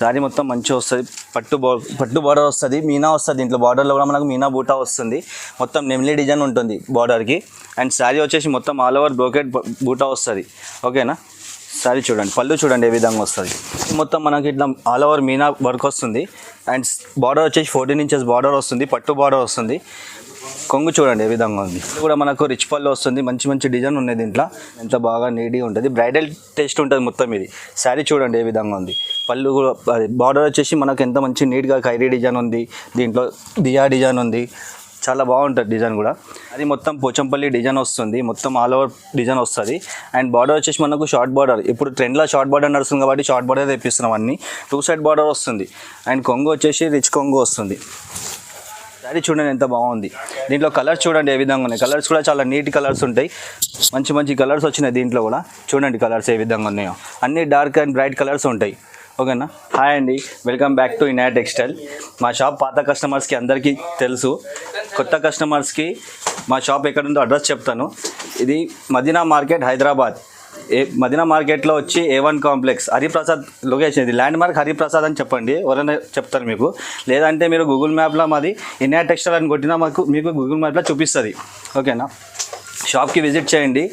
శారీ మొత్తం మంచిగా వస్తుంది, పట్టు బార్డర్ వస్తుంది, మీనా వస్తుంది. దీంట్లో బార్డర్లో కూడా మనకు మీనా బూటా వస్తుంది, మొత్తం నెమ్లీ డిజైన్ ఉంటుంది బార్డర్కి. అండ్ శారీ వచ్చేసి మొత్తం ఆల్ ఓవర్ బ్రోకెట్ బూటా వస్తుంది. ఓకేనా, శారీ చూడండి, పళ్ళు చూడండి ఏ విధంగా వస్తుంది. మొత్తం మనకి ఇట్లా ఆల్ ఓవర్ మీనా వర్క్ వస్తుంది. అండ్ బార్డర్ వచ్చేసి 14 ఇంచెస్ బార్డర్ వస్తుంది, పట్టు బార్డర్ వస్తుంది. కొంగు చూడండి ఏ విధంగా ఉంది. ఇది కూడా మనకు రిచ్ పళ్ళు వస్తుంది, మంచి మంచి డిజైన్ ఉన్నాయి దీంట్లో. ఎంత బాగా నీట్గా ఉంటుంది, బ్రైడల్ టేస్ట్ ఉంటుంది మొత్తం. ఇది శారీ చూడండి ఏ విధంగా ఉంది. పళ్ళు కూడా బార్డర్ వచ్చేసి మనకు ఎంత మంచి నీట్గా ఖైరీ డిజైన్ ఉంది, దీంట్లో దియా డిజైన్ ఉంది, చాలా బాగుంటుంది డిజైన్ కూడా. అది మొత్తం పోచంపల్లి డిజైన్ వస్తుంది, మొత్తం ఆల్ ఓవర్ డిజైన్ వస్తుంది. అండ్ బార్డర్ వచ్చేసి మనకు షార్ట్ బార్డర్, ఇప్పుడు ట్రెండ్లో షార్ట్ బార్డర్ నడుస్తుంది కాబట్టి షార్ట్ బార్డర్ తెప్పిస్తున్నాం అన్ని. 2 సైడ్ బార్డర్ వస్తుంది. అండ్ కొంగు వచ్చేసి రిచ్ కొంగు వస్తుంది. శారీ చూడండి ఎంత బాగుంది. దీంట్లో కలర్స్ చూడండి ఏ విధంగా ఉన్నాయి, కలర్స్ కూడా చాలా నీట్ కలర్స్ ఉంటాయి, మంచి మంచి కలర్స్ వచ్చినాయి దీంట్లో కూడా. చూడండి కలర్స్ ఏ విధంగా ఉన్నాయో, అన్ని డార్క్ అండ్ బ్రైట్ కలర్స్ ఉంటాయి. ఓకేనా. హాయ్ అండి, welcome back to Inaya textile. మా షాప్ పాత కస్టమర్స్కి అందరికీ తెలుసు, కొత్త కస్టమర్స్కి మా షాప్ ఎక్కడుందో అడ్రస్ చెప్తాను. ఇది మదీనా మార్కెట్, హైదరాబాద్. మదీనా మార్కెట్లో వచ్చి A1 కాంప్లెక్స్, హరిప్రసాద్ లొకేషన్. ఇది ల్యాండ్ మార్క్ హరిప్రసాద్ అని చెప్పండి, ఎవరైనా చెప్తారు మీకు. లేదంటే మీరు గూగుల్ మ్యాప్లో మాది ఇనాయా టెక్స్టైల్ అని కొట్టినా మీకు గూగుల్ మ్యాప్లో చూపిస్తుంది. ఓకేనా, షాప్కి విజిట్ చేయండి,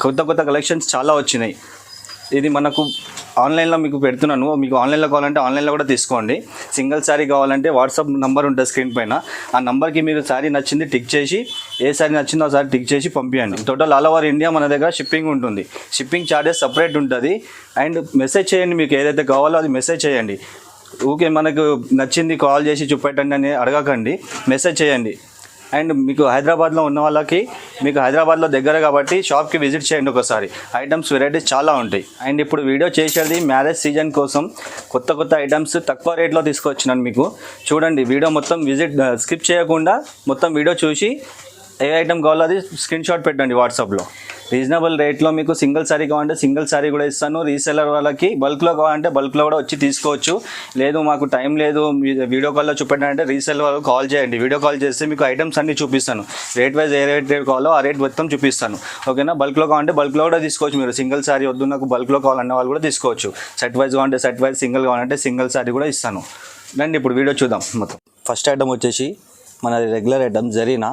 కొత్త కొత్త కలెక్షన్స్ చాలా వచ్చినాయి. ఇది మనకు ఆన్లైన్లో మీకు పెడుతున్నాను, మీకు ఆన్లైన్లో కావాలంటే ఆన్లైన్లో కూడా తీసుకోండి. సింగిల్ శారీ కావాలంటే వాట్సాప్ నెంబర్ ఉంటుంది స్క్రీన్ పైన, ఆ నెంబర్కి మీరు శారీ నచ్చింది టిక్ చేసి, ఏ శారీ నచ్చిందో ఆ శారీ టిక్ చేసి పంపించండి. టోటల్ ఆల్ ఓవర్ ఇండియా మన దగ్గర షిప్పింగ్ ఉంటుంది, షిప్పింగ్ ఛార్జెస్ సపరేట్ ఉంటుంది. అండ్ మెసేజ్ చేయండి, మీకు ఏదైతే కావాలో అది మెసేజ్ చేయండి. ఊకే మనకు నచ్చింది కాల్ చేసి చూపెట్టండి అని అడగకండి, మెసేజ్ చేయండి. అండ్ మీకు హైదరాబాద్లో ఉన్న వాళ్ళకి, మీకు హైదరాబాద్లో దగ్గర కాబట్టి షాప్కి విజిట్ చేయండి ఒకసారి, ఐటమ్స్ వెరైటీస్ చాలా ఉంటాయి. అండ్ ఇప్పుడు వీడియో చేసేది మ్యారేజ్ సీజన్ కోసం కొత్త కొత్త ఐటమ్స్ తక్కువ రేట్లో తీసుకొచ్చినాను మీకు. చూడండి వీడియో మొత్తం స్కిప్ చేయకుండా మొత్తం వీడియో చూసి ఏ ఐటమ్ కావాలో అది స్క్రీన్ షాట్ పెట్టండి వాట్సాప్లో. రీజనబుల్ రేట్లో మీకు సింగిల్ శారీ కావాలంటే సింగిల్ శారీ కూడా ఇస్తాను. రీసెలర్ వాళ్ళకి బల్క్లో కావాలంటే బల్క్లో కూడా వచ్చి తీసుకోవచ్చు. లేదు మాకు టైం లేదు వీడియో కాల్లో చూపెట్టాలంటే రీసెల్ వాళ్ళకి కాల్ చేయండి, వీడియో కాల్ చేస్తే మీకు ఐటమ్స్ అన్నీ చూపిస్తాను, రేట్ వైజ్ ఏ రేట్ కావాలో ఆ రేట్ మొత్తం చూపిస్తాను. ఓకేనా, బల్క్లో కావాలంటే బల్క్లో కూడా తీసుకోవచ్చు. మీరు సింగిల్ శారీ వద్దు నాకు బల్క్లో కావాలన్న వాళ్ళు కూడా తీసుకోవచ్చు. సెట్ వైజ్ కావాలంటే సెట్ వైజ్, సింగిల్ కావాలంటే సింగిల్ శారీ కూడా ఇస్తాను. రండి ఇప్పుడు వీడియో చూద్దాం మొత్తం. ఫస్ట్ ఐటమ్ వచ్చేసి మన రెగ్యులర్ ఐటమ్ జరీనా,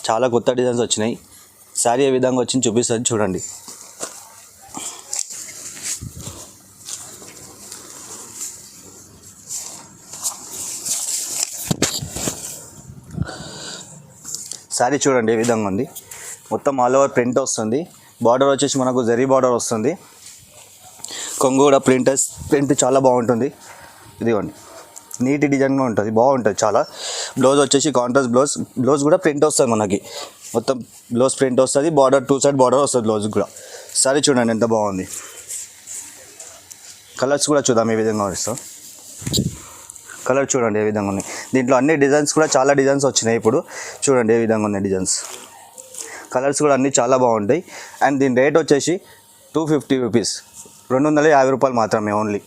చాలా కొత్త డిజైన్స్ వచ్చినాయి. శారీ ఏ విధంగా వచ్చింది చూపిస్తుంది చూడండి. శారీ చూడండి ఏ విధంగా ఉంది, మొత్తం ఆల్ ఓవర్ ప్రింట్ వస్తుంది. బార్డర్ వచ్చేసి మనకు జరీ బార్డర్ వస్తుంది. కొంగు కూడా ప్రింట్ చాలా బాగుంటుంది. ఇదిగోండి నీట్ డిజైన్గా ఉంటుంది, బాగుంటుంది చాలా. బ్లౌజ్ వచ్చేసి కాంట్రాస్ట్ బ్లౌజ్ కూడా ప్రింట్ వస్తుంది మనకి, మొత్తం బ్లౌజ్ ప్రింట్ వస్తుంది. బార్డర్ 2 సైడ్ బార్డర్ వస్తుంది బ్లౌజ్ కూడా. సారీ చూడండి ఎంత బాగుంది. కలర్స్ కూడా చూద్దాం ఏ విధంగా వస్తాం. కలర్ చూడండి ఏ విధంగా ఉన్నాయి. దీంట్లో అన్ని డిజైన్స్ కూడా చాలా డిజైన్స్ వచ్చినాయి. ఇప్పుడు చూడండి ఏ విధంగా ఉన్నాయి డిజైన్స్, కలర్స్ కూడా అన్నీ చాలా బాగుంటాయి. అండ్ దీని రేట్ వచ్చేసి 250 రూపీస్, 250 రూపాయలు మాత్రమే ఓన్లీ.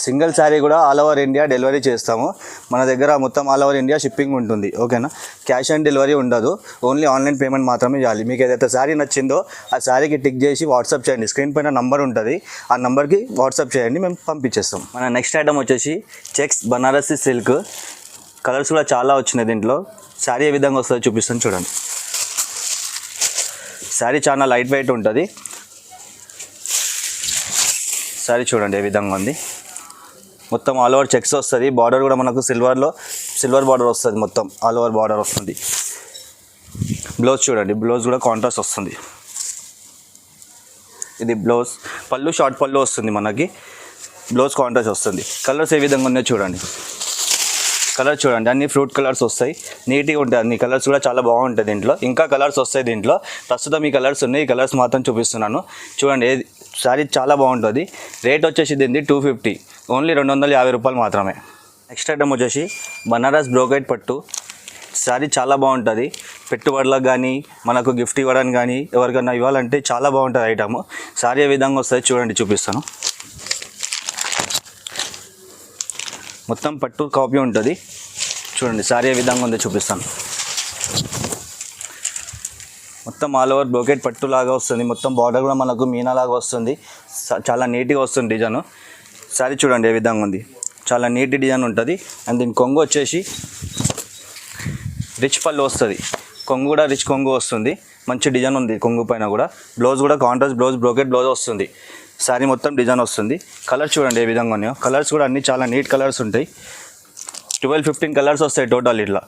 సింగిల్ శారీ కూడా ఆల్ ఓవర్ ఇండియా డెలివరీ చేస్తాము. మన దగ్గర మొత్తం ఆల్ ఓవర్ ఇండియా షిప్పింగ్ ఉంటుంది. ఓకేనా, క్యాష్ ఆన్ డెలివరీ ఉండదు, ఓన్లీ ఆన్లైన్ పేమెంట్ మాత్రమే చేయాలి. మీకు ఏదైతే శారీ నచ్చిందో ఆ శారీకి టిక్ చేసి వాట్సాప్ చేయండి, స్క్రీన్ పైన నంబర్ ఉంటుంది, ఆ నెంబర్కి వాట్సాప్ చేయండి, మేము పంపించేస్తాం. మన నెక్స్ట్ ఐటమ్ వచ్చేసి చెక్స్ బనారసి సిల్క్. కలర్స్ కూడా చాలా వచ్చినాయి దీంట్లో. శారీ ఏ విధంగా వస్తుందో చూపిస్తాను చూడండి. శారీ చాలా లైట్ వెయిట్ ఉంటుంది. శారీ చూడండి ఏ విధంగా ఉంది, మొత్తం ఆల్ ఓవర్ చెక్స్ వస్తుంది. బార్డర్ కూడా మనకు సిల్వర్ బార్డర్ వస్తుంది, మొత్తం ఆల్ ఓవర్ బార్డర్ వస్తుంది. బ్లౌజ్ చూడండి, బ్లౌజ్ కూడా కాంట్రాస్ట్ వస్తుంది. ఇది బ్లౌజ్, పళ్ళు షార్ట్ పళ్ళు వస్తుంది మనకి, బ్లౌజ్ కాంట్రాస్ట్ వస్తుంది. కలర్స్ ఏ విధంగా ఉన్నాయో చూడండి. కలర్ చూడండి, అన్ని ఫ్రూట్ కలర్స్ వస్తాయి, నీట్గా ఉంటాయి అన్ని కలర్స్ కూడా చాలా బాగుంటాయి. దీంట్లో ఇంకా కలర్స్ వస్తాయి. దీంట్లో ప్రస్తుతం ఈ కలర్స్ ఉన్నాయి, ఈ కలర్స్ మాత్రం చూపిస్తున్నాను చూడండి. శారీ చాలా బాగుంటుంది. రేట్ వచ్చేసి దీన్ని 250, ఓన్లీ 250 రూపాయలు మాత్రమే. నెక్స్ట్ ఐటమ్ వచ్చేసి బనారస్ బ్రోకెట్ పట్టు. శారీ చాలా బాగుంటుంది, పెట్టుబడులకు కానీ మనకు గిఫ్ట్ ఇవ్వడానికి కానీ ఎవరికైనా ఇవ్వాలంటే చాలా బాగుంటుంది ఐటమ్. శారీ ఏ విధంగా వస్తుంది చూడండి, చూపిస్తాను. మొత్తం పట్టు కాపీ ఉంటుంది చూడండి. శారీ ఏ విధంగా ఉందో చూపిస్తాను. మొత్తం ఆల్ ఓవర్ బ్రోకెట్ పట్టు లాగా వస్తుంది, మొత్తం బార్డర్ కూడా మనకు మీనా లాగా వస్తుంది, చాలా నీట్గా వస్తుంది డిజైన్. శారీ చూడండి ఏ విధంగా ఉంది, చాలా నీట్ డిజైన్ ఉంటుంది. అండ్ దీని కొంగు వచ్చేసి రిచ్ పళ్ళు వస్తుంది. కొంగు కూడా రిచ్ కొంగు వస్తుంది. మంచి డిజైన్ ఉంది కొంగు పైన కూడా. బ్లౌజ్ కూడా కాంట్రాస్ట్ బ్లౌజ్, బ్రోకెట్ బ్లౌజ్ వస్తుంది. శారీ మొత్తం డిజైన్ వస్తుంది. కలర్స్ చూడండి ఏ విధంగా ఉన్నాయో. కలర్స్ కూడా అన్నీ చాలా నీట్ కలర్స్ ఉంటాయి. 12-15 కలర్స్ వస్తాయి టోటల్ ఇట్లా.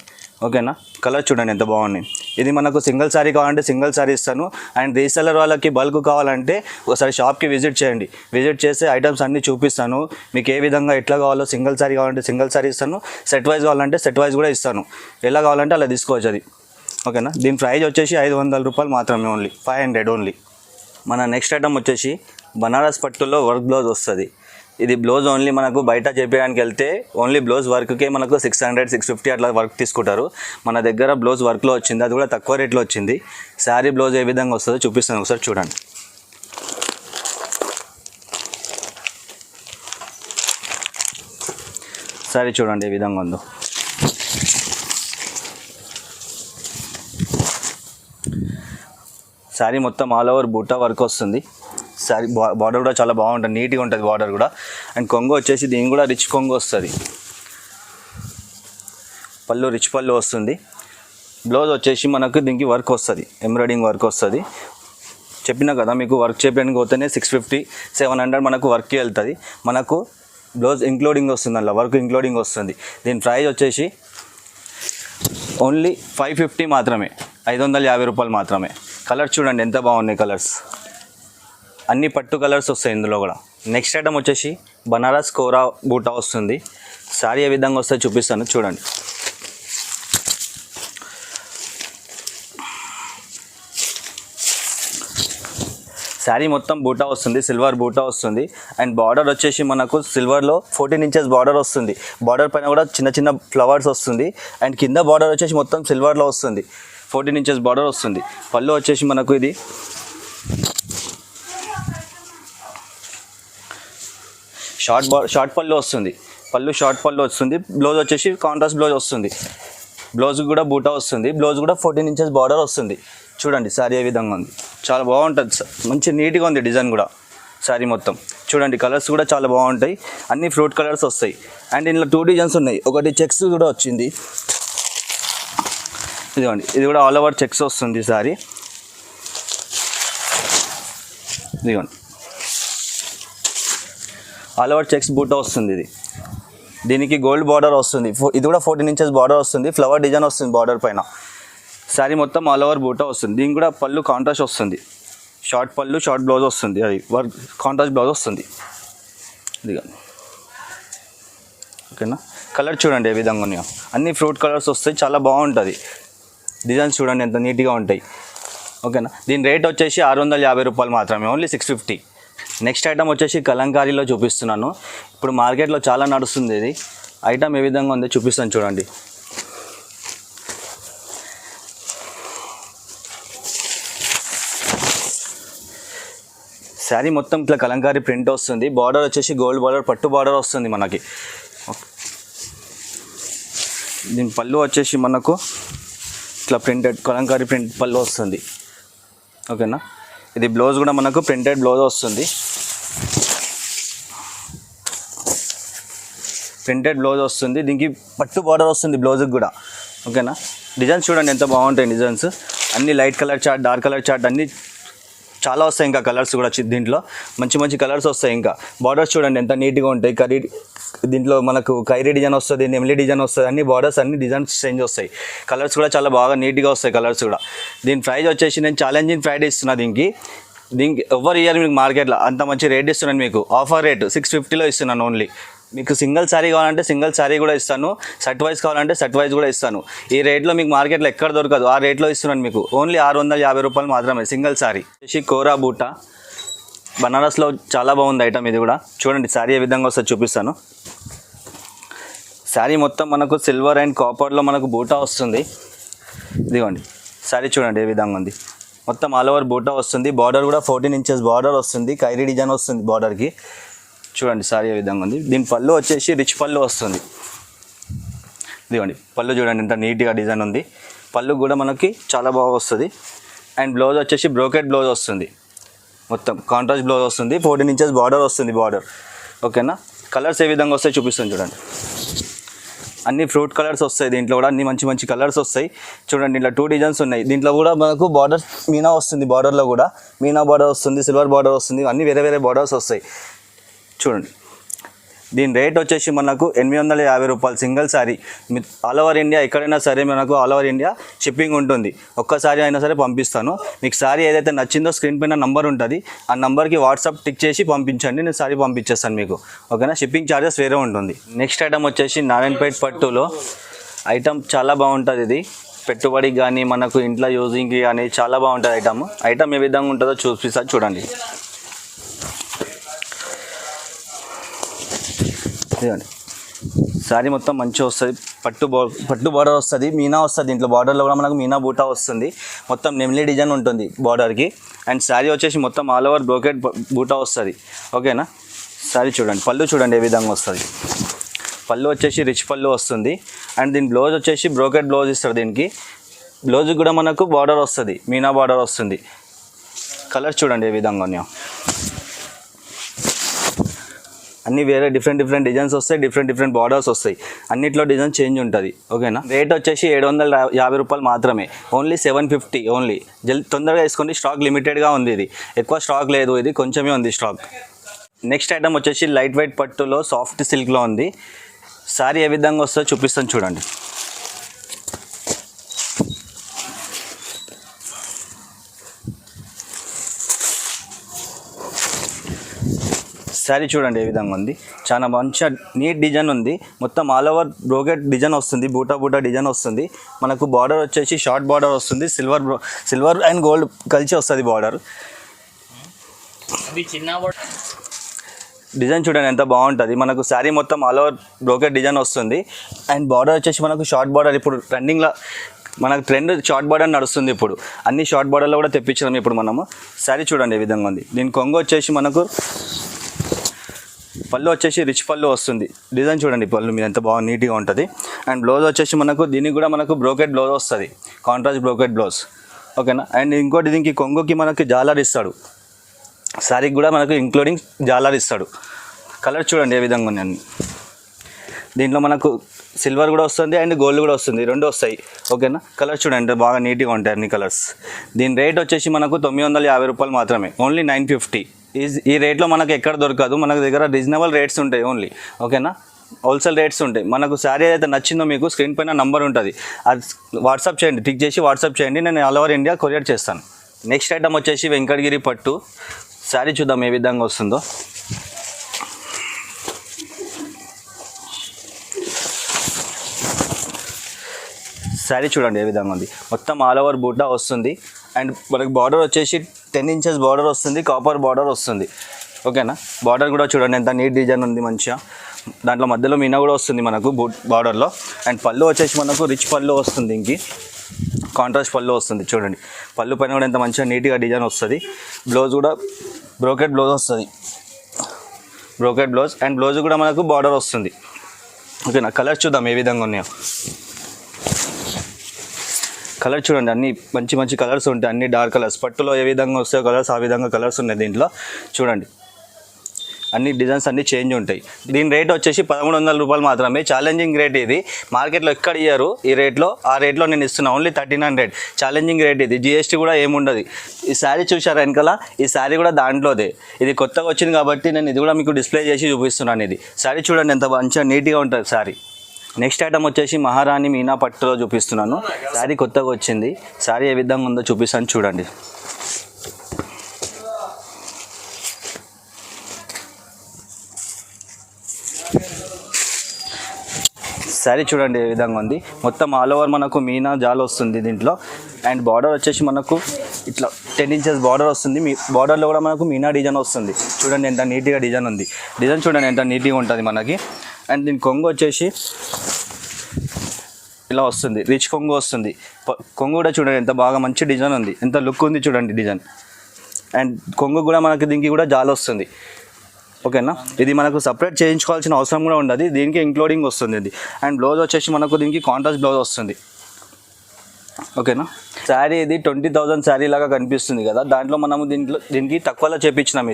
ఓకేనా, కలర్ చూడండి ఎంత బాగున్నాయి. ఇది మనకు సింగిల్ శారీ కావాలంటే సింగిల్ శారీ ఇస్తాను. అండ్ రీసెల్లర్ వాళ్ళకి బల్క్ కావాలంటే ఒకసారి షాప్కి విజిట్ చేయండి. విజిట్ చేసి ఐటమ్స్ అన్నీ చూపిస్తాను. మీకు ఏ విధంగా ఎట్లా కావాలో, సింగిల్ శారీ కావాలంటే సింగిల్ శారీ ఇస్తాను, సెట్ వైజ్ కావాలంటే సెట్ వైజ్ కూడా ఇస్తాను. ఎలా కావాలంటే అలా తీసుకోవచ్చు అది. ఓకేనా, దీని ప్రైస్ వచ్చేసి 500 రూపాయలు మాత్రమే, ఓన్లీ 500 ఓన్లీ. మన నెక్స్ట్ ఐటమ్ వచ్చేసి బనారస్ పట్టులో వర్క్ బ్లౌజ్ వస్తుంది. ఇది బ్లౌజ్ ఓన్లీ మనకు బయట చేపించడానికి వెళ్తే ఓన్లీ బ్లౌజ్ వర్క్కే మనకు 600-650 అట్లా వర్క్ తీసుకుంటారు. మన దగ్గర బ్లౌజ్ వర్క్లో వచ్చింది, అది కూడా తక్కువ రేట్లో వచ్చింది. శారీ బ్లౌజ్ ఏ విధంగా వస్తుందో చూపిస్తాను, ఒకసారి చూడండి. శారీ చూడండి ఏ విధంగా ఉందో. శారీ మొత్తం ఆల్ ఓవర్ బూటా వర్క్ వస్తుంది. శారీ బార్డర్ కూడా చాలా బాగుంటుంది, నీట్గా ఉంటుంది బార్డర్ కూడా. అండ్ కొంగు వచ్చేసి దీని కూడా రిచ్ కొంగు వస్తుంది. పళ్ళు రిచ్ పళ్ళు వస్తుంది. బ్లౌజ్ వచ్చేసి మనకు దీనికి వర్క్ వస్తుంది, ఎంబ్రాయిడింగ్ వర్క్ వస్తుంది. చెప్పినా కదా మీకు వర్క్ చేయడానికి పోతేనే 650-700 మనకు వర్క్కి వెళ్తుంది. మనకు బ్లౌజ్ ఇంక్లూడింగ్ వస్తుంది, అలా వర్క్ ఇంక్లూడింగ్ వస్తుంది. దీని ప్రైస్ వచ్చేసి ఓన్లీ 550 మాత్రమే, 550 రూపాయలు మాత్రమే. కలర్స్ చూడండి ఎంత బాగున్నాయి కలర్స్. అన్ని పట్టు కలర్స్ వస్తాయి ఇందులో కూడా. నెక్స్ట్ ఐటమ్ వచ్చేసి బనారస్ కోరా బూటా వస్తుంది. శారీ ఏ విధంగా వస్తాయో చూపిస్తాను చూడండి. శారీ మొత్తం బూటా వస్తుంది, సిల్వర్ బూటా వస్తుంది. అండ్ బార్డర్ వచ్చేసి మనకు సిల్వర్లో 14 ఇంచెస్ బార్డర్ వస్తుంది. బార్డర్ పైన కూడా చిన్న చిన్న ఫ్లవర్స్ వస్తుంది. అండ్ కింద బార్డర్ వచ్చేసి మొత్తం సిల్వర్లో వస్తుంది, 14 ఇంచెస్ బార్డర్ వస్తుంది. పళ్ళు వచ్చేసి మనకు ఇది షార్ట్ పళ్ళు వస్తుంది. పళ్ళు షార్ట్ పళ్ళు వస్తుంది. బ్లౌజ్ వచ్చేసి కాంట్రాస్ట్ బ్లౌజ్ వస్తుంది. బ్లౌజ్ కూడా బూటా వస్తుంది. బ్లౌజ్ కూడా 14 ఇంచెస్ బార్డర్ వస్తుంది. చూడండి శారీ ఏ విధంగా ఉంది, చాలా బాగుంటుంది. మంచి నీట్గా ఉంది డిజైన్ కూడా శారీ మొత్తం. చూడండి కలర్స్ కూడా చాలా బాగుంటాయి, అన్ని ఫ్రూట్ కలర్స్ వస్తాయి. అండ్ ఇందులో 2 డిజైన్స్ ఉన్నాయి. ఒకటి చెక్స్ కూడా వచ్చింది, ఇదిగోండి. ఇది కూడా ఆల్ ఓవర్ చెక్స్ వస్తుంది శారీ. ఇదిగోండి ఆల్ ఓవర్ చెక్స్ బూటా వస్తుంది. ఇది దీనికి గోల్డ్ బార్డర్ వస్తుంది. ఇది కూడా 14 ఇంచెస్ బార్డర్ వస్తుంది. ఫ్లవర్ డిజైన్ వస్తుంది బార్డర్ పైన. శారీ మొత్తం ఆల్ ఓవర్ బూటా వస్తుంది. దీనికి కూడా పళ్ళు కాంట్రాస్ట్ వస్తుంది. షార్ట్ పళ్ళు షార్ట్ బ్లౌజ్ వస్తుంది, అది వర్క్ కాంట్రాస్ట్ బ్లౌజ్ వస్తుంది. ఇదిగా ఓకేనా. కలర్ చూడండి ఏ విధంగా ఉన్నాయో. అన్ని ఫ్రూట్ కలర్స్ వస్తాయి, చాలా బాగుంటుంది. డిజైన్స్ చూడండి ఎంత నీట్గా ఉంటాయి. ఓకేనా. దీని రేట్ వచ్చేసి 650 రూపాయలు మాత్రమే, ఓన్లీ 650. నెక్స్ట్ ఐటమ్ వచ్చేసి కలంకారీలో చూపిస్తున్నాను. ఇప్పుడు మార్కెట్లో చాలా నడుస్తుంది ఇది ఐటమ్. ఏ విధంగా ఉందో చూపిస్తాను చూడండి. శారీ మొత్తం ఇట్లా కలంకారీ ప్రింట్ వస్తుంది. బార్డర్ వచ్చేసి గోల్డ్ బార్డర్, పట్టు బార్డర్ వస్తుంది మనకి. దీని పళ్ళు వచ్చేసి మనకు ఇట్లా ప్రింటెడ్ కలంకారీ ప్రింట్ పళ్ళు వస్తుంది. ఓకేనా. ఇది బ్లౌజ్ కూడా మనకు ప్రింటెడ్ బ్లౌజ్ వస్తుంది. ప్రింటెడ్ బ్లౌజ్ వస్తుంది. దీనికి పట్టు బార్డర్ వస్తుంది బ్లౌజ్కి కూడా. ఓకేనా. డిజైన్స్ చూడండి ఎంత బాగుంటాయి డిజైన్స్. అన్ని light colour chart, dark colour chart అన్నీ చాలా వస్తాయి. ఇంకా కలర్స్ కూడా దీంట్లో మంచి మంచి కలర్స్ వస్తాయి. ఇంకా బార్డర్స్ చూడండి ఎంత నీట్గా ఉంటాయి. దీంట్లో మనకు ఖైరీ డిజైన్ వస్తుంది, నెమిలి డిజైన్ వస్తుంది. అన్ని బార్డర్స్ అన్ని డిజైన్స్ చేంజ్ వస్తాయి. కలర్స్ కూడా చాలా బాగా నీట్గా వస్తాయి కలర్స్ కూడా. దీని ప్రైస్ వచ్చేసి నేను ఛాలెంజింగ్ ప్రైస్ ఇస్తున్నా. దీనికి ఎవరి ఇయర్ మీకు మార్కెట్లో అంత మంచి రేట్ ఇస్తున్నాను. మీకు ఆఫర్ రేట్ 650లో ఇస్తున్నాను ఓన్లీ. మీకు సింగిల్ శారీ కావాలంటే సింగిల్ శారీ కూడా ఇస్తాను, సెట్ వైజ్ కావాలంటే సెట్ వైజ్ కూడా ఇస్తాను. ఈ రేట్లో మీకు మార్కెట్లో ఎక్కడ దొరకదు, ఆ రేట్లో ఇస్తున్నాను మీకు. ఓన్లీ 650 రూపాయలు మాత్రమే సింగిల్ శారీ. కోరా బూటా బనారస్లో చాలా బాగుంది ఐటమ్. ఇది కూడా చూడండి శారీ ఏ విధంగా వస్తుంది చూపిస్తాను. శారీ మొత్తం మనకు సిల్వర్ అండ్ కాపర్లో మనకు బూటా వస్తుంది. ఇదిగోండి శారీ చూడండి ఏ విధంగా ఉంది. మొత్తం ఆల్ ఓవర్ బూటా వస్తుంది. బార్డర్ కూడా 14 ఇంచెస్ బార్డర్ వస్తుంది. ఖైరీ డిజైన్ వస్తుంది బార్డర్కి. చూడండి శారీ ఏ విధంగా ఉంది. దీని పళ్ళు వచ్చేసి రిచ్ పళ్ళు వస్తుంది. ఇదిగోండి పళ్ళు చూడండి ఎంత నీట్గా డిజైన్ ఉంది. పళ్ళు కూడా మనకి చాలా బాగా వస్తుంది. అండ్ బ్లౌజ్ వచ్చేసి బ్రోకెట్ బ్లౌజ్ వస్తుంది. మొత్తం కాంట్రాస్ట్ బ్లౌజ్ వస్తుంది. 14 ఇంచెస్ బార్డర్ వస్తుంది బార్డర్. ఓకేనా. కలర్స్ ఏ విధంగా వస్తాయి చూపిస్తాను చూడండి. అన్ని ఫ్రూట్ కలర్స్ వస్తాయి, దీంట్లో కూడా అన్ని మంచి మంచి కలర్స్ వస్తాయి. చూడండి ఇట్లా 2 డిజైన్స్ ఉన్నాయి. దీంట్లో కూడా మనకు బార్డర్ మీనా వస్తుంది, బార్డర్లో కూడా మీనా బార్డర్ వస్తుంది, సిల్వర్ బార్డర్ వస్తుంది, అన్ని వేరే వేరే బార్డర్స్ వస్తాయి. చూడండి దీని రేట్ వచ్చేసి మనకు 850 రూపాయలు single sari. All over India ఎక్కడైనా సరే మనకు ఆల్ ఓవర్ ఇండియా షిప్పింగ్ ఉంటుంది. ఒక్కసారి అయినా సరే పంపిస్తాను. మీకు శారీ ఏదైతే నచ్చిందో స్క్రీన్ పైన నంబర్ ఉంటుంది, ఆ నంబర్కి వాట్సాప్ టిక్ చేసి పంపించండి, నేను శారీ పంపించేస్తాను మీకు. ఓకేనా, షిప్పింగ్ ఛార్జెస్ వేరే ఉంటుంది. నెక్స్ట్ ఐటమ్ వచ్చేసి నారాయణపేట పట్టులో ఐటమ్ చాలా బాగుంటుంది. ఇది పెట్టుబడికి కానీ మనకు ఇంట్లో యూజింగ్కి కానీ చాలా బాగుంటుంది. ఐటమ్ ఏ విధంగా ఉంటుందో చూపిస్తా చూడండి. శారీ మొత్తం మంచిగా వస్తుంది, పట్టు బార్డర్ వస్తుంది, మీనా వస్తుంది. దీంట్లో బార్డర్లో కూడా మనకు మీనా బూటా వస్తుంది. మొత్తం నెమ్లీ డిజైన్ ఉంటుంది బార్డర్కి. అండ్ శారీ వచ్చేసి మొత్తం ఆల్ ఓవర్ బ్రోకెట్ బూటా వస్తుంది. ఓకేనా, శారీ చూడండి, పళ్ళు చూడండి ఏ విధంగా వస్తుంది. పళ్ళు వచ్చేసి రిచ్ పళ్ళు వస్తుంది. అండ్ దీని బ్లౌజ్ వచ్చేసి బ్రోకెట్ బ్లౌజ్ ఇస్తారు. దీనికి బ్లౌజ్ కూడా మనకు బార్డర్ వస్తుంది, మీనా బార్డర్ వస్తుంది. కలర్ చూడండి ఏ విధంగా ఉన్నాయో. అన్ని వేరే డిఫరెంట్ డిజైన్స్ వస్తాయి, డిఫరెంట్ బార్డర్స్ వస్తాయి. అన్నిట్లో డిజైన్ చేంజ్ ఉంటుంది. ఓకేనా, రేట్ వచ్చేసి 750 రూపాయలు మాత్రమే. Only 750 only. తొందరగా వేసుకోండి, స్టాక్ లిమిటెడ్గా ఉంది. ఇది ఎక్కువ స్టాక్ లేదు, ఇది కొంచెమే ఉంది స్టాక్. నెక్స్ట్ ఐటమ్ వచ్చేసి లైట్ వెయిట్ పట్టులో సాఫ్ట్ సిల్క్లో ఉంది. శారీ ఏ విధంగా వస్తుందో చూపిస్తాను చూడండి. శారీ చూడండి ఏ విధంగా ఉంది, చాలా మంచిగా నీట్ డిజైన్ ఉంది. మొత్తం ఆల్ ఓవర్ బ్రోకెట్ డిజైన్ వస్తుంది, బూటా డిజైన్ వస్తుంది. మనకు బార్డర్ వచ్చేసి షార్ట్ బార్డర్ వస్తుంది, సిల్వర్ అండ్ గోల్డ్ కలిసి వస్తుంది బార్డర్. డిజైన్ చూడండి ఎంత బాగుంటుంది. మనకు శారీ మొత్తం ఆల్ ఓవర్ బ్రోకెట్ డిజైన్ వస్తుంది. అండ్ బార్డర్ వచ్చేసి మనకు షార్ట్ బార్డర్. ఇప్పుడు ట్రెండింగ్లో మనకు ట్రెండ్ షార్ట్ బార్డర్ నడుస్తుంది. ఇప్పుడు అన్ని షార్ట్ బార్డర్లో కూడా తెప్పించడం ఇప్పుడు మనము. శారీ చూడండి ఏ విధంగా ఉంది. దీని కొంగు వచ్చేసి మనకు పళ్ళు వచ్చేసి రిచ్ పళ్ళు వస్తుంది. డిజైన్ చూడండి పళ్ళు మీద ఎంత బాగా నీట్గా ఉంటుంది. అండ్ బ్లౌజ్ వచ్చేసి మనకు దీనికి కూడా మనకు బ్రోకెట్ బ్లౌజ్ వస్తుంది, కాంట్రాస్ట్ బ్రోకెట్ బ్లౌజ్. ఓకేనా, అండ్ ఇంకోటి దీనికి కొంగుకి మనకి జాలర్ ఇస్తాడు. శారీకి కూడా మనకు ఇంక్లూడింగ్ జాలర్ ఇస్తాడు. కలర్ చూడండి ఏ విధంగా ఉన్నాయి. దీంట్లో మనకు సిల్వర్ కూడా వస్తుంది అండ్ గోల్డ్ కూడా వస్తుంది, రెండు వస్తాయి. ఓకేనా, కలర్స్ చూడండి బాగా నీట్గా ఉంటాయి అన్ని కలర్స్. దీని రేట్ వచ్చేసి మనకు 950 రూపాయలు మాత్రమే. ఓన్లీ 950. ఈ రేట్లో మనకు ఎక్కడ దొరకదు. మన దగ్గర రీజనబుల్ రేట్స్ ఉంటాయి ఓన్లీ. ఓకేనా, హోల్సేల్ రేట్స్ ఉంటాయి. మనకు శారీ ఏదైతే నచ్చిందో మీకు స్క్రీన్ పైన నంబర్ ఉంటుంది, అది వాట్సాప్ చేయండి, టిక్ చేసి వాట్సాప్ చేయండి, నేను ఆల్ ఓవర్ ఇండియా కొరియర్ చేస్తాను. నెక్స్ట్ ఐటమ్ వచ్చేసి వెంకటగిరి పట్టు. శారీ చూద్దాం ఏ విధంగా వస్తుందో. శారీ చూడండి ఏ విధంగా ఉంది. మొత్తం ఆల్ ఓవర్ బూటా వస్తుంది. అండ్ మనకి బార్డర్ వచ్చేసి 10 ఇంచెస్ బార్డర్ వస్తుంది, కాపర్ బార్డర్ వస్తుంది. ఓకేనా, బార్డర్ కూడా చూడండి ఎంత నీట్ డిజైన్ ఉంది మంచిగా. దాంట్లో మధ్యలో మీనా కూడా వస్తుంది మనకు బార్డర్లో. అండ్ పళ్ళు వచ్చేసి మనకు రిచ్ పళ్ళు వస్తుంది, ఇంకి కాంట్రాస్ట్ పళ్ళు వస్తుంది. చూడండి పళ్ళు పైన కూడా ఎంత మంచిగా నీట్గా డిజైన్ వస్తుంది. బ్లౌజ్ కూడా బ్రోకెట్ బ్లౌజ్ వస్తుంది, బ్రోకెట్ బ్లౌజ్. అండ్ బ్లౌజ్ కూడా మనకు బార్డర్ వస్తుంది. ఓకేనా, కలర్స్ చూద్దాం ఏ విధంగా ఉన్నాయో. కలర్ చూడండి అన్ని మంచి కలర్స్ ఉంటాయి, అన్ని డార్క్ కలర్స్. పట్టులో ఏ విధంగా వస్తాయో కలర్స్ ఆ విధంగా కలర్స్ ఉన్నాయి దీంట్లో. చూడండి అన్ని డిజైన్స్ అన్నీ చేంజ్ ఉంటాయి. దీని రేట్ వచ్చేసి 1300 రూపాయలు మాత్రమే. ఛాలెంజింగ్ రేట్ ఇది, మార్కెట్లో ఎక్కడ ఇయ్యారు ఈ రేట్లో. ఆ రేట్లో నేను ఇస్తున్నా, ఓన్లీ 1300. ఛాలెంజింగ్ రేట్ ఇది, జిఎస్టీ కూడా ఏముండదు. ఈ శారీ చూసారా వెనకాల, ఈ శారీ కూడా దాంట్లోదే. ఇది కొత్తగా వచ్చింది కాబట్టి నేను ఇది కూడా మీకు డిస్ప్లే చేసి చూపిస్తున్నాను. ఇది శారీ చూడండి ఎంత మంచిగా నీట్గా ఉంటుంది శారీ. నెక్స్ట్ ఐటమ్ వచ్చేసి మహారాణి మీనా పట్టులో చూపిస్తున్నాను. శారీ కొత్తగా వచ్చింది. శారీ ఏ విధంగా ఉందో చూపిస్తాను చూడండి. శారీ చూడండి ఏ విధంగా ఉంది. మొత్తం ఆల్ ఓవర్ మనకు మీనా జాల్ వస్తుంది దీంట్లో. అండ్ బార్డర్ వచ్చేసి మనకు ఇట్లా 10 ఇంచెస్ బార్డర్ వస్తుంది. మీ బార్డర్లో కూడా మనకు మీనా డిజైన్ వస్తుంది. చూడండి ఎంత నీట్గా డిజైన్ ఉంది. డిజైన్ చూడండి ఎంత నీట్గా ఉంటుంది మనకి. అండ్ దీని కొంగు వచ్చేసి ఇలా వస్తుంది, రిచ్ కొంగు వస్తుంది. కొంగు కూడా చూడండి ఎంత బాగా మంచి డిజైన్ ఉంది, ఎంత లుక్ ఉంది చూడండి డిజైన్. అండ్ కొంగు కూడా మనకి దీనికి కూడా జాల్ వస్తుంది. ఓకేనా, ఇది మనకు సపరేట్ చేయించుకోవాల్సిన అవసరం కూడా ఉండదు, దీనికి ఇంక్లూడింగ్ వస్తుంది ఇది. అండ్ బ్లౌజ్ వచ్చేసి మనకు దీనికి కాంట్రాస్ట్ బ్లౌజ్ వస్తుంది. ఓకేనా. శారీ ఇది 20,000 శారీ లాగా కనిపిస్తుంది కదా, దాంట్లో మనము దీనికి తక్కువలో చేపించినాం.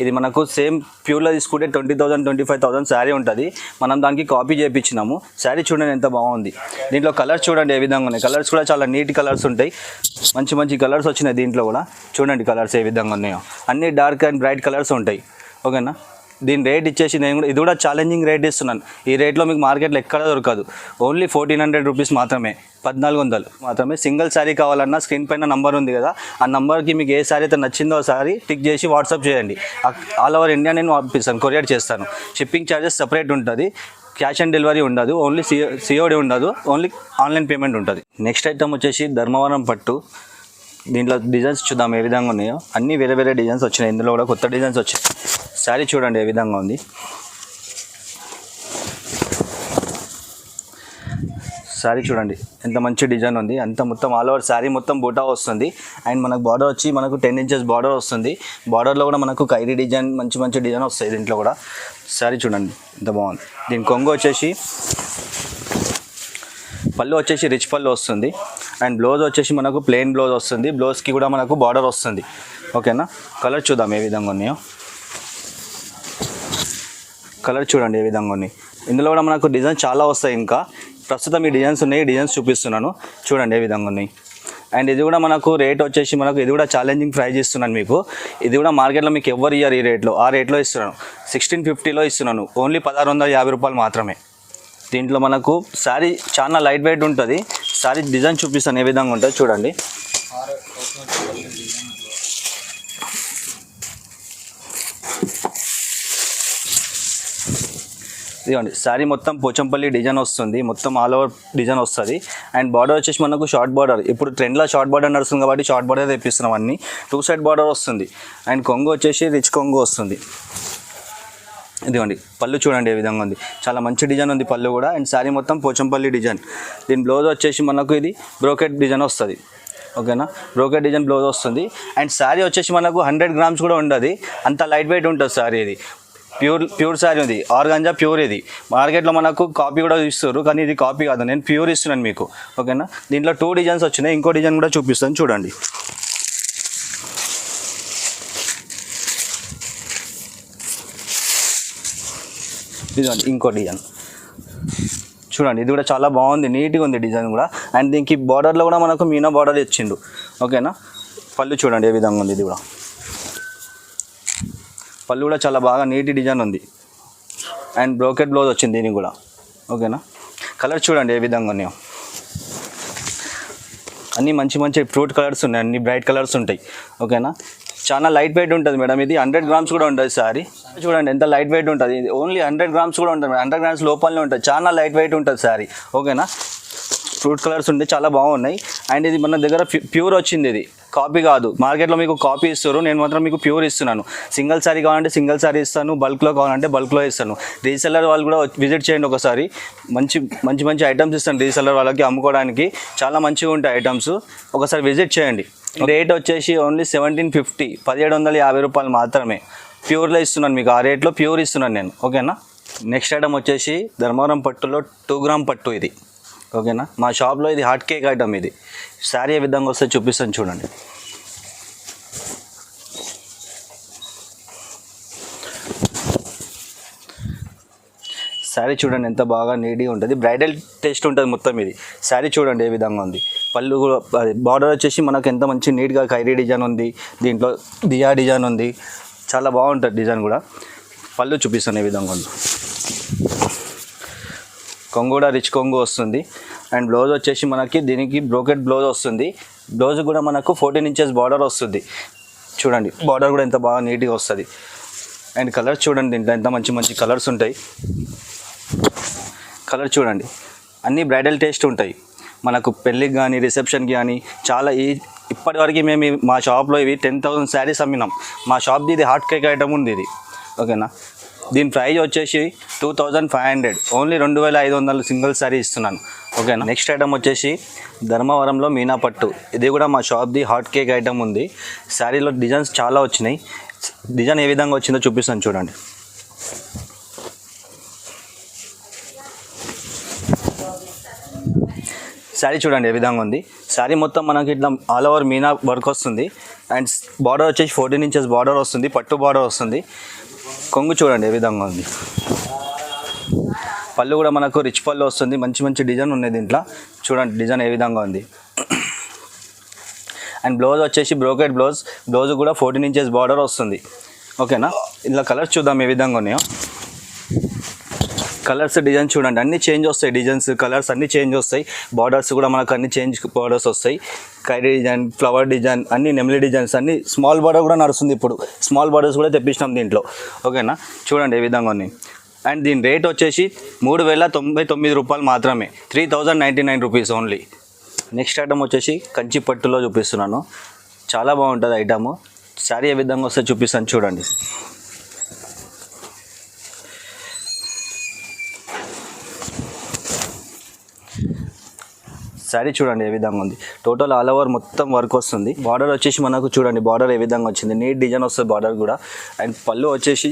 ఇది మనకు సేమ్ ప్యూర్లో తీసుకుంటే 20,000 25,000 శారీ ఉంటుంది. మనం దానికి కాపీ చేయించినాము. శారీ చూడండి ఎంత బాగుంది. దీంట్లో కలర్స్ చూడండి ఏ విధంగా ఉన్నాయి. కలర్స్ కూడా చాలా నీట్ కలర్స్ ఉంటాయి. మంచి మంచి కలర్స్ వచ్చినాయి దీంట్లో కూడా. చూడండి కలర్స్ ఏ విధంగా ఉన్నాయో, అన్ని డార్క్ అండ్ బ్రైట్ కలర్స్ ఉంటాయి. ఓకేనా. దీని రేట్ ఇచ్చేసి ఇది కూడా ఛాలెంజింగ్ రేట్ ఇస్తున్నాను. ఈ రేట్లో మీకు మార్కెట్లో ఎక్కడ దొరకదు. ఓన్లీ 1400 రూపీస్ మాత్రమే, 1400 మాత్రమే. సింగిల్ శారీ కావాలన్నా స్క్రీన్ పైన నంబర్ ఉంది కదా, ఆ నంబర్కి మీకు ఏ శారీ అయితే నచ్చిందో ఆ శారీ టిక్ చేసి వాట్సాప్ చేయండి. ఆల్ ఓవర్ ఇండియా నేను పంపిస్తాను, కొరియర్ చేస్తాను. షిప్పింగ్ ఛార్జెస్ సపరేట్ ఉంటుంది. క్యాష్ ఆన్ డెలివరీ ఉండదు, ఓన్లీ సిఓడి ఉండదు, ఓన్లీ ఆన్లైన్ పేమెంట్ ఉంటుంది. నెక్స్ట్ ఐటమ్ వచ్చేసి ధర్మవరం పట్టు. దీంట్లో డిజైన్స్ చూద్దాం ఏ విధంగా ఉన్నాయో. అన్నీ వేరే వేరే డిజైన్స్ వచ్చినాయి. ఇందులో కూడా కొత్త డిజైన్స్ వచ్చాయి. శారీ చూడండి ఏ విధంగా ఉంది. శారీ చూడండి ఎంత మంచి డిజైన్ ఉంది. అంత మొత్తం ఆల్ ఓవర్ శారీ మొత్తం బూటా వస్తుంది. అండ్ మనకు బార్డర్ వచ్చి మనకు 10 ఇంచెస్ బార్డర్ వస్తుంది. బార్డర్లో కూడా మనకు ఖైరీ డిజైన్ మంచి మంచి డిజైన్ వస్తాయి దీంట్లో కూడా. శారీ చూడండి ఎంత బాగుంది. దీని కొంగు వచ్చేసి పళ్ళు వచ్చేసి రిచ్ పళ్ళు వస్తుంది. అండ్ బ్లౌజ్ వచ్చేసి మనకు ప్లెయిన్ బ్లౌజ్ వస్తుంది. బ్లౌజ్కి కూడా మనకు బార్డర్ వస్తుంది. ఓకేనా. కలర్ చూద్దాం ఏ విధంగా ఉన్నాయో. కలర్ చూడండి ఏ విధంగా ఉన్నాయి. ఇందులో కూడా మనకు డిజైన్ చాలా వస్తాయి. ఇంకా ప్రస్తుతం ఈ డిజైన్స్ ఉన్నాయి, డిజైన్స్ చూపిస్తున్నాను చూడండి ఏ విధంగా ఉన్నాయి. అండ్ ఇది కూడా మనకు రేట్ వచ్చేసి మనకు ఇది కూడా ఛాలెంజింగ్ ప్రైజ్ ఇస్తున్నాను మీకు. ఇది కూడా మార్కెట్లో మీకు ఎవరు ఇయ్యారు ఈ రేట్లో, ఆ రేట్లో ఇస్తున్నాను. 1650లో ఇస్తున్నాను. ఓన్లీ 1650 రూపాయలు మాత్రమే. దీంట్లో మనకు శారీ చాలా లైట్ వెయిట్ ఉంటుంది. శారీ డిజైన్ చూపిస్తాను ఏ విధంగా ఉంటుంది చూడండి. ఇదిగోండి శారీ మొత్తం పోచంపల్లి డిజైన్ వస్తుంది. మొత్తం ఆల్ ఓవర్ డిజైన్ వస్తుంది. అండ్ బార్డర్ వచ్చేసి మనకు షార్ట్ బార్డర్. ఇప్పుడు ట్రెండ్లో షార్ట్ బార్డర్ నడుస్తుంది కాబట్టి షార్ట్ బార్డర్ తెప్పిస్తున్నాం. అన్నీ 2 సైడ్ బార్డర్ వస్తుంది. అండ్ కొంగు వచ్చేసి రిచ్ కొంగు వస్తుంది. ఇదిగోండి పళ్ళు చూడండి ఏ విధంగా ఉంది. చాలా మంచి డిజైన్ ఉంది పళ్ళు కూడా. అండ్ శారీ మొత్తం పోచంపల్లి డిజైన్. దీని బ్లౌజ్ వచ్చేసి మనకు ఇది బ్రోకెట్ డిజైన్ వస్తుంది. ఓకేనా. బ్రోకెట్ డిజైన్ బ్లౌజ్ వస్తుంది. అండ్ శారీ వచ్చేసి మనకు 100 గ్రామ్స్ కూడా ఉండదు. అంత లైట్ వెయిట్ ఉంటుంది శారీ. ఇది ప్యూర్ శారీ ఉంది. Organza pure. ఇది మార్కెట్లో మనకు కాపీ కూడా ఇస్తారు, కానీ ఇది కాపీ కాదు, నేను ప్యూర్ ఇస్తున్నాను మీకు. ఓకేనా. దీంట్లో 2 డిజైన్స్ వచ్చినాయి. ఇంకో డిజైన్ కూడా చూపిస్తాను చూడండి. ఇదిగోండి ఇంకో డిజైన్ చూడండి. ఇది కూడా చాలా బాగుంది, నీట్గా ఉంది డిజైన్ కూడా. అండ్ దీనికి బార్డర్లో కూడా మనకు మీనా బార్డర్ ఇచ్చిండు. ఓకేనా. పళ్ళు చూడండి ఏ విధంగా ఉంది. ఇది కూడా పళ్ళు కూడా చాలా బాగా నీట్ డిజైన్ ఉంది. అండ్ బ్రోకెట్ బ్లౌజ్ వచ్చింది దీనికి కూడా. ఓకేనా. కలర్ చూడండి ఏ విధంగా ఉన్నాయో. అన్నీ మంచి మంచి ఫ్రూట్ కలర్స్ ఉన్నాయి, అన్ని బ్రైట్ కలర్స్ ఉంటాయి. ఓకేనా. చాలా లైట్ వెయిట్ ఉంటుంది మేడం. ఇది 100 గ్రామ్స్ కూడా ఉంటుంది శారీ. చూడండి ఎంత లైట్ వెయిట్ ఉంటుంది. ఇది ఓన్లీ 100 గ్రామ్స్ కూడా ఉంటుంది. 100 గ్రామ్స్ లోపలనే ఉంటుంది. చాలా లైట్ వెయిట్ ఉంటుంది శారీ. ఓకేనా. ఫ్రూట్ కలర్స్ ఉంటే చాలా బాగున్నాయి. అండ్ ఇది మన దగ్గర ప్యూర్ వచ్చింది. ఇది కాపీ కాదు. మార్కెట్లో మీకు కాపీ ఇస్తారు, నేను మాత్రం మీకు ప్యూర్ ఇస్తున్నాను. సింగిల్ శారీ కావాలంటే సింగిల్ శారీ ఇస్తాను, బల్క్లో కావాలంటే బల్క్లో ఇస్తాను. రీసెల్లర్ వాళ్ళు కూడా విజిట్ చేయండి ఒకసారి. మంచి మంచి మంచి ఐటమ్స్ ఇస్తాను రీసెల్లర్ వాళ్ళకి అమ్ముకోవడానికి. చాలా మంచిగా ఉంటాయి ఐటమ్స్. ఒకసారి విజిట్ చేయండి. రేట్ వచ్చేసి ఓన్లీ 1750, 1750 రూపాయలు మాత్రమే. ప్యూర్లో ఇస్తున్నాను మీకు. ఆ రేట్లో ప్యూర్ ఇస్తున్నాను నేను. ఓకేనా. నెక్స్ట్ ఐటమ్ వచ్చేసి ధర్మవరం పట్టులో 2 గ్రామ్ పట్టు. ఇది ఓకేనా. మా షాప్లో ఇది హాట్ కేక్ ఐటమ్. ఇది శారీ ఏ విధంగా వస్తే చూపిస్తాను చూడండి. శారీ చూడండి ఎంత బాగా నీట్గా ఉంటుంది. బ్రైడల్ టేస్ట్ ఉంటుంది మొత్తం. ఇది శారీ చూడండి ఏ విధంగా ఉంది. పళ్ళు కూడా బార్డర్ వచ్చేసి మనకు ఎంత మంచి నీట్గా ఖైరీ డిజైన్ ఉంది. దీంట్లో దియా డిజైన్ ఉంది. చాలా బాగుంటుంది డిజైన్ కూడా. పళ్ళు చూపిస్తాను ఏ విధంగా ఉంది. కొంగు కూడా రిచ్ కొంగు వస్తుంది. అండ్ బ్లౌజ్ వచ్చేసి మనకి దీనికి బ్రోకెట్ బ్లౌజ్ వస్తుంది. బ్లౌజ్ కూడా మనకు 14 ఇంచెస్ బార్డర్ వస్తుంది. చూడండి బార్డర్ కూడా ఎంత బాగా నీట్గా వస్తుంది. అండ్ కలర్స్ చూడండి దీంట్లో ఎంత మంచి మంచి కలర్స్ ఉంటాయి. కలర్ చూడండి అన్నీ బ్రైడల్ టేస్ట్ ఉంటాయి. మనకు పెళ్ళికి కానీ రిసెప్షన్కి కానీ చాలా ఇప్పటివరకు మేము మా షాప్లో ఇవి 10,000 శారీస్ అమ్మినాం. మా షాప్ది ఇది హాట్ కేక్ ఐటమ్ ఉంది ఇది. ఓకేనా. దీని ప్రైజ్ వచ్చేసి 2500, ఓన్లీ 2500 సింగిల్ శారీ ఇస్తున్నాను. ఓకేనా. నెక్స్ట్ ఐటమ్ వచ్చేసి ధర్మవరంలో మీనా పట్టు. ఇది కూడా మా షాప్ది హాట్ కేక్ ఐటమ్ ఉంది. శారీలో డిజైన్స్ చాలా వచ్చినాయి. డిజైన్ ఏ విధంగా వచ్చిందో చూపిస్తాను చూడండి. శారీ చూడండి ఏ విధంగా ఉంది. శారీ మొత్తం మనకి ఇట్లా ఆల్ ఓవర్ మీనా వర్క్ వస్తుంది. అండ్ బార్డర్ వచ్చేసి 14 ఇంచెస్ బార్డర్ వస్తుంది, పట్టు బార్డర్ వస్తుంది. కొంగు చూడండి ఏ విధంగా ఉంది. పళ్ళు కూడా మనకు రిచ్ పళ్ళు వస్తుంది. మంచి మంచి డిజైన్ ఉన్నాయి దీంట్లో. చూడండి డిజైన్ ఏ విధంగా ఉంది. అండ్ బ్లౌజ్ వచ్చేసి బ్రోకెట్ బ్లౌజ్ కూడా 14 ఇంచెస్ బార్డర్ వస్తుంది. ఓకేనా. ఇలా కలర్స్ చూద్దాం ఏ విధంగా ఉన్నాయో. కలర్స్ డిజైన్ చూడండి అన్నీ చేంజ్ వస్తాయి. డిజైన్స్ కలర్స్ అన్నీ చేంజ్ వస్తాయి. బార్డర్స్ కూడా మనకు అన్ని చేంజ్ బార్డర్స్ వస్తాయి. కైరీ డిజైన్, ఫ్లవర్ డిజైన్, అన్ని నెమిలి డిజైన్స్, అన్ని స్మాల్ బార్డర్ కూడా నడుస్తుంది. ఇప్పుడు స్మాల్ బార్డర్స్ కూడా తెప్పించినాం దీంట్లో. ఓకేనా. చూడండి ఏ విధంగా ఉన్నాయి. అండ్ దీని రేట్ వచ్చేసి 3099 రూపాయలు మాత్రమే, 3099 రూపీస్ ఓన్లీ. నెక్స్ట్ ఐటమ్ వచ్చేసి కంచి పట్టులో చూపిస్తున్నాను. చాలా బాగుంటుంది ఐటము. శారీ ఏ విధంగా వస్తే చూపిస్తాను చూడండి. శారీ చూడండి ఏ విధంగా ఉంది. టోటల్ ఆల్ ఓవర్ మొత్తం వర్క్ వస్తుంది. బార్డర్ వచ్చేసి మనకు చూడండి బార్డర్ ఏ విధంగా వచ్చింది. నీట్ డిజైన్ వస్తుంది బార్డర్ కూడా. అండ్ పళ్ళు వచ్చేసి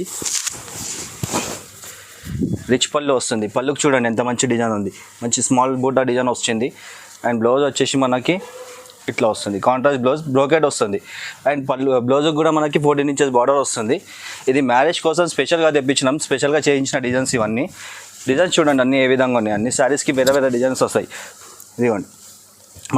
రిచ్ పళ్ళు వస్తుంది. పళ్ళుకి చూడండి ఎంత మంచి డిజైన్ ఉంది. మంచి స్మాల్ బూటా డిజైన్ వచ్చింది. అండ్ బ్లౌజ్ వచ్చేసి మనకి ఇట్లా వస్తుంది. కాంట్రాస్ట్ బ్లౌజ్ బ్రోకెట్ వస్తుంది. అండ్ బ్లౌజ్కి కూడా మనకి 14 ఇంచెస్ బార్డర్ వస్తుంది. ఇది మ్యారేజ్ కోసం స్పెషల్గా తెప్పించినాం. స్పెషల్గా చేయించిన డిజైన్స్ ఇవన్నీ. డిజైన్స్ చూడండి అన్నీ ఏ విధంగా ఉన్నాయి. అన్ని శారీస్కి వేరే వేరే డిజైన్స్ వస్తాయి. ఇదిగోండి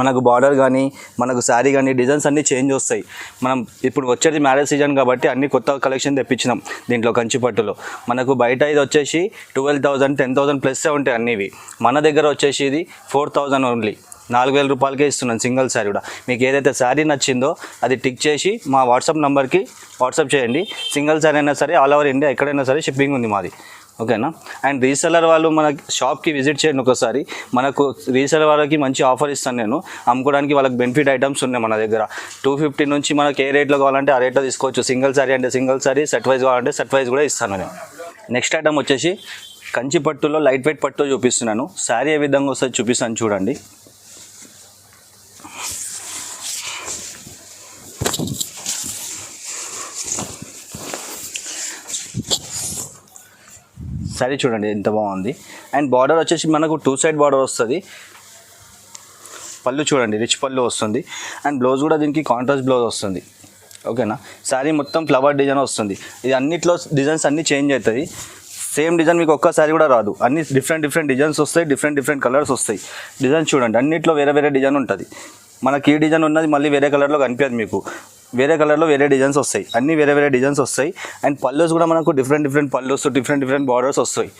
మనకు బార్డర్ కానీ మనకు శారీ కానీ డిజైన్స్ అన్నీ చేంజ్ వస్తాయి. మనం ఇప్పుడు వచ్చేది మ్యారేజ్ సీజన్ కాబట్టి అన్ని కొత్త కలెక్షన్ తెప్పించినాం దీంట్లో కంచిపట్టులో. మనకు బయట ఇది వచ్చేసి 12,000 10,000 ప్లస్ ఉంటాయి అన్నివి. మన దగ్గర వచ్చేసి ఇది 4,000 ఓన్లీ, 4,000 రూపాయలకే ఇస్తున్నాను సింగిల్ శారీ కూడా. మీకు ఏదైతే శారీ నచ్చిందో అది టిక్ చేసి మా వాట్సాప్ నెంబర్కి వాట్సాప్ చేయండి. సింగిల్ శారీ అయినా సరే ఆల్ ఓవర్ ఇండియా ఎక్కడైనా సరే షిప్పింగ్ ఉంది మాది. ఓకేనా. అండ్ రీసెలర్ వాళ్ళు మన షాప్కి విజిట్ చేయండి ఒకసారి. మనకు రీసెలర్ వాళ్ళకి మంచి ఆఫర్ ఇస్తాను నేను. అమ్ముకోవడానికి వాళ్ళకి బెనిఫిట్ ఐటమ్స్ ఉన్నాయి మన దగ్గర. 250 నుంచి మనకి ఏ రేట్లో కావాలంటే ఆ రేట్లో తీసుకోవచ్చు. సింగిల్ శారీ అంటే సింగిల్ శారీ, సెట్ వైజ్ కావాలంటే సెట్ వైజ్ కూడా ఇస్తాను నేను. నెక్స్ట్ ఐటమ్ వచ్చేసి కంచి పట్టులో లైట్ వెయిట్ పట్టు చూపిస్తున్నాను. శారీ ఏ విధంగా వస్తుంది చూపిస్తాను చూడండి. శారీ చూడండి ఎంత బాగుంది. అండ్ బార్డర్ వచ్చేసి మనకు 2 సైడ్ బార్డర్ వస్తుంది. పళ్ళు చూడండి రిచ్ పళ్ళు వస్తుంది. అండ్ బ్లౌజ్ కూడా దీనికి కాంట్రాస్ట్ బ్లౌజ్ వస్తుంది. ఓకేనా. శారీ మొత్తం ఫ్లవర్ డిజైన్ వస్తుంది. ఇది అన్నిట్లో డిజైన్స్ అన్నీ చేంజ్ అవుతుంది. సేమ్ డిజైన్ మీకు ఒక్క శారీ కూడా రాదు. అన్ని డిఫరెంట్ డిజైన్స్ వస్తాయి. డిఫరెంట్ కలర్స్ వస్తాయి. డిజైన్ చూడండి అన్నిట్లో వేరే డిజైన్ ఉంటుంది. మనకి ఈ డిజైన్ ఉన్నది మళ్ళీ వేరే కలర్లో కనిపించదు మీకు. వేరే కలర్లో వేరే డిజైన్స్ వస్తాయి. అన్నీ వేరే డిజైన్స్ వస్తాయి. అండ్ పళ్ళుస్ కూడా మనకు డిఫరెంట్ పళ్ళుస్, డిఫరెంట్ బార్డర్స్ వస్తాయి.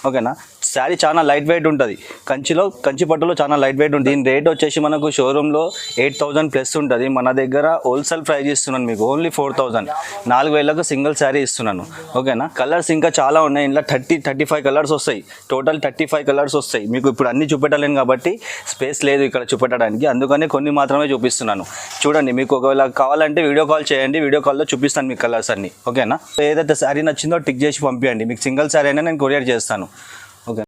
ఓకేనా. శారీ చాలా లైట్ వెయిట్ ఉంటుంది. కంచి పట్టులో చాలా లైట్ వెయిట్ ఉంటుంది. దీని రేట్ వచ్చేసి మనకు షోరూంలో 8,000 ప్లస్ ఉంటుంది. మన దగ్గర హోల్సేల్ ప్రైస్ ఇస్తున్నాను మీకు ఓన్లీ 4,000, 4,000కు సింగిల్ శారీ ఇస్తున్నాను. ఓకేనా. కలర్స్ ఇంకా చాలా ఉన్నాయి. ఇంట్లో 35 కలర్స్ వస్తాయి. టోటల్ 35 కలర్స్ వస్తాయి. మీకు ఇప్పుడు అన్నీ చూపెట్టలేను కాబట్టి స్పేస్ లేదు ఇక్కడ చూపెట్టడానికి. అందుకనే కొన్ని మాత్రమే చూపిస్తున్నాను. చూడండి మీకు ఒకవేళ కావాలంటే వీడియో కాల్ చేయండి. వీడియో కాల్లో చూపిస్తాను మీకు కలర్స్ అన్నీ. ఓకేనా. ఏదైతే శారీ నచ్చిందో టిక్ చేసి పంపించండి. మీకు సింగిల్ శారీ అయినా నేను కొరియర్ చేస్తాను.